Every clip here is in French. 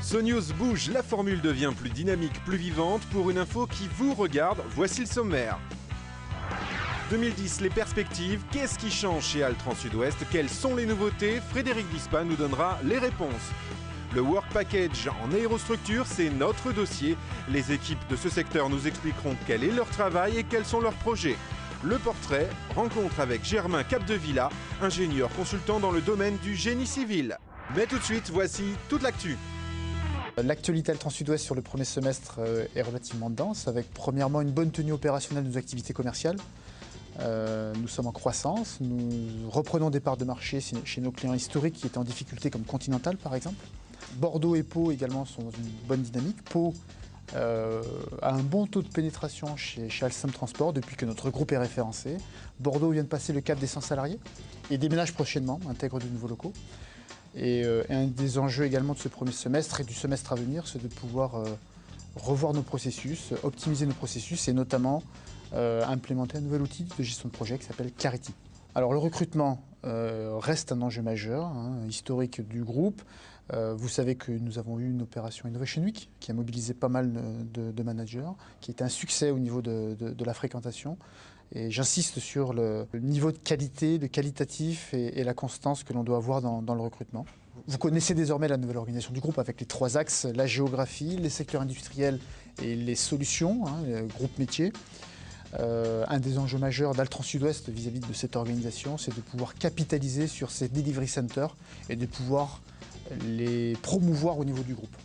SoNews bouge, la formule devient plus dynamique, plus vivante. Pour une info qui vous regarde, voici le sommaire. 2010, les perspectives, qu'est-ce qui change chez Altran Sud-Ouest? Quelles sont les nouveautés? Frédéric Vispa nous donnera les réponses. Le Work Package en aérostructure, c'est notre dossier. Les équipes de ce secteur nous expliqueront quel est leur travail et quels sont leurs projets. Le portrait, rencontre avec Germain Capdevilla, ingénieur consultant dans le domaine du génie civil. Mais tout de suite, voici toute l'actu. L'actualité Altran Sud-Ouest sur le premier semestre est relativement dense, avec premièrement une bonne tenue opérationnelle de nos activités commerciales. Nous sommes en croissance, nous reprenons des parts de marché chez nos clients historiques qui étaient en difficulté comme Continental par exemple. Bordeaux et Pau également sont dans une bonne dynamique. Pau a un bon taux de pénétration chez Alstom Transport depuis que notre groupe est référencé. Bordeaux vient de passer le cap des 100 salariés et déménage prochainement, intègre de nouveaux locaux. Et un des enjeux également de ce premier semestre et du semestre à venir, c'est de pouvoir revoir nos processus, optimiser nos processus et notamment implémenter un nouvel outil de gestion de projet qui s'appelle Clarity. Alors le recrutement reste un enjeu majeur, historique du groupe. Vous savez que nous avons eu une opération Innovation Week qui a mobilisé pas mal de managers, qui était un succès au niveau de la fréquentation. Et j'insiste sur le niveau de qualité, de qualitatif et la constance que l'on doit avoir dans le recrutement. Vous connaissez désormais la nouvelle organisation du groupe avec les 3 axes, la géographie, les secteurs industriels et les solutions, le groupe métier. Un des enjeux majeurs d'Altran Sud-Ouest vis-à-vis de cette organisation, c'est de pouvoir capitaliser sur ces delivery centers et de pouvoir les promouvoir au niveau du groupe.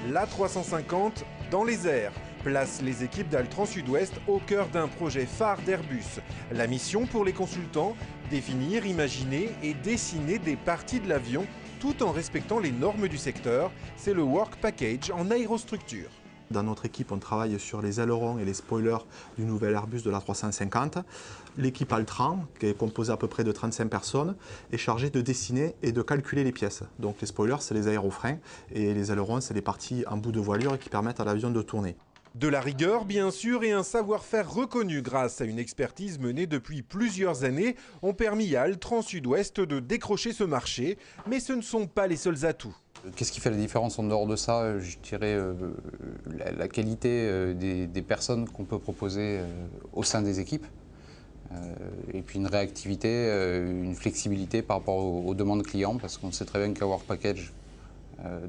L'A350 dans les airs place les équipes d'Altran Sud-Ouest au cœur d'un projet phare d'Airbus. La mission pour les consultants, définir, imaginer et dessiner des parties de l'avion tout en respectant les normes du secteur. C'est le Work Package en aérostructure. Dans notre équipe, on travaille sur les ailerons et les spoilers du nouvel Airbus de l'A350. L'équipe Altran, qui est composée à peu près de 35 personnes, est chargée de dessiner et de calculer les pièces. Donc les spoilers, c'est les aérofreins et les ailerons, c'est les parties en bout de voilure qui permettent à l'avion de tourner. De la rigueur, bien sûr, et un savoir-faire reconnu grâce à une expertise menée depuis plusieurs années ont permis à Altran Sud-Ouest de décrocher ce marché. Mais ce ne sont pas les seuls atouts. Qu'est-ce qui fait la différence en dehors de ça? Je dirais la qualité des personnes qu'on peut proposer au sein des équipes. Et puis une réactivité, une flexibilité par rapport aux demandes clients, parce qu'on sait très bien qu'un Work Package,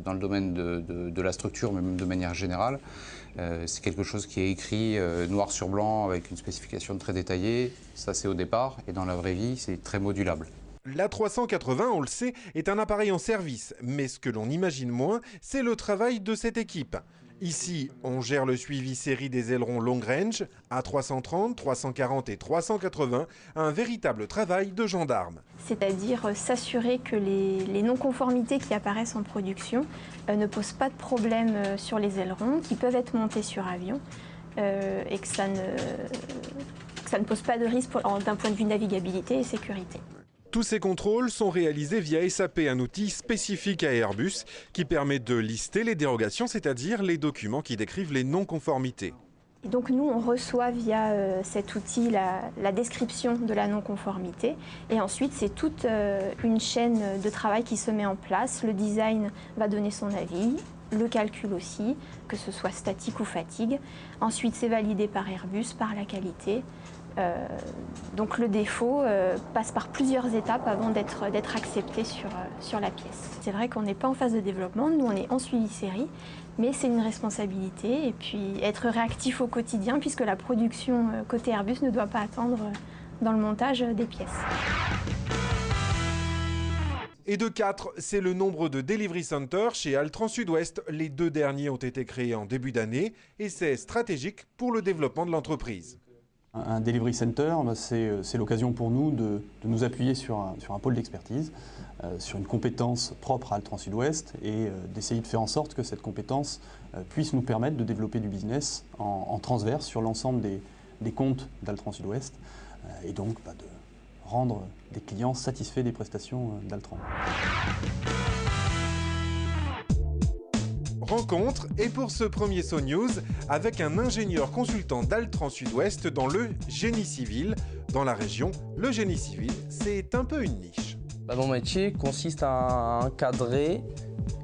dans le domaine de la structure, mais même de manière générale, c'est quelque chose qui est écrit noir sur blanc avec une spécification très détaillée. Ça, c'est au départ, et dans la vraie vie, c'est très modulable. L'A380, on le sait, est un appareil en service, mais ce que l'on imagine moins, c'est le travail de cette équipe. Ici, on gère le suivi série des ailerons long range, A330, 340 et 380, un véritable travail de gendarme. C'est-à-dire s'assurer que les non-conformités qui apparaissent en production ne posent pas de problème sur les ailerons, qui peuvent être montés sur avion, et que ça ne pose pas de risque d'un point de vue navigabilité et sécurité. Tous ces contrôles sont réalisés via SAP, un outil spécifique à Airbus qui permet de lister les dérogations, c'est-à-dire les documents qui décrivent les non-conformités. Et donc nous, on reçoit via cet outil la description de la non-conformité et ensuite c'est toute une chaîne de travail qui se met en place. Le design va donner son avis, le calcul aussi, que ce soit statique ou fatigue. Ensuite c'est validé par Airbus, par la qualité. Donc le défaut passe par plusieurs étapes avant d'être accepté sur la pièce. C'est vrai qu'on n'est pas en phase de développement, nous on est en suivi série, mais c'est une responsabilité et puis être réactif au quotidien puisque la production côté Airbus ne doit pas attendre dans le montage des pièces. Et de 4, c'est le nombre de Delivery Centers chez Altran Sud-Ouest. Les 2 derniers ont été créés en début d'année et c'est stratégique pour le développement de l'entreprise. Un Delivery Center, c'est l'occasion pour nous de nous appuyer sur un pôle d'expertise, sur une compétence propre à Altran Sud-Ouest et d'essayer de faire en sorte que cette compétence puisse nous permettre de développer du business en transverse sur l'ensemble des comptes d'Altran Sud-Ouest et donc de rendre des clients satisfaits des prestations d'Altran. Rencontre et pour ce premier SoNews avec un ingénieur consultant d'Altran Sud-Ouest dans le génie civil. Dans la région, le génie civil, c'est un peu une niche. Mon métier consiste à encadrer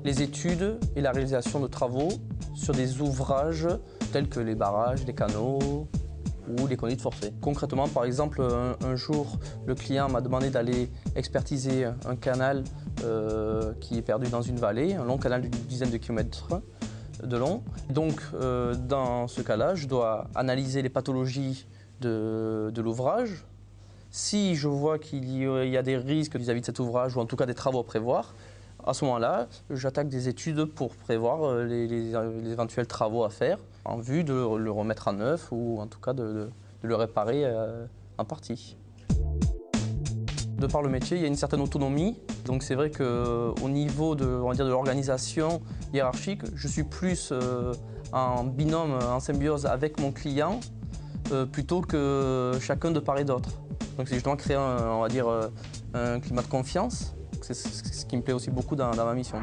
les études et la réalisation de travaux sur des ouvrages tels que les barrages, les canaux ou les conduites forcées. Concrètement, par exemple, un jour, le client m'a demandé d'aller expertiser un canal qui est perdu dans une vallée, un long canal d'une dizaine de kilomètres de long. Donc, dans ce cas-là, je dois analyser les pathologies de l'ouvrage. Si je vois qu'il y a des risques vis-à-vis de cet ouvrage, ou en tout cas des travaux à prévoir, à ce moment-là, j'attaque des études pour prévoir les éventuels travaux à faire en vue de le remettre à neuf ou en tout cas de le réparer en partie. De par le métier, il y a une certaine autonomie. Donc c'est vrai qu'au niveau de l'organisation hiérarchique, je suis plus en binôme, en symbiose avec mon client plutôt que chacun de part et d'autre. Donc c'est justement créer un climat de confiance. C'est ce qui me plaît aussi beaucoup dans ma mission.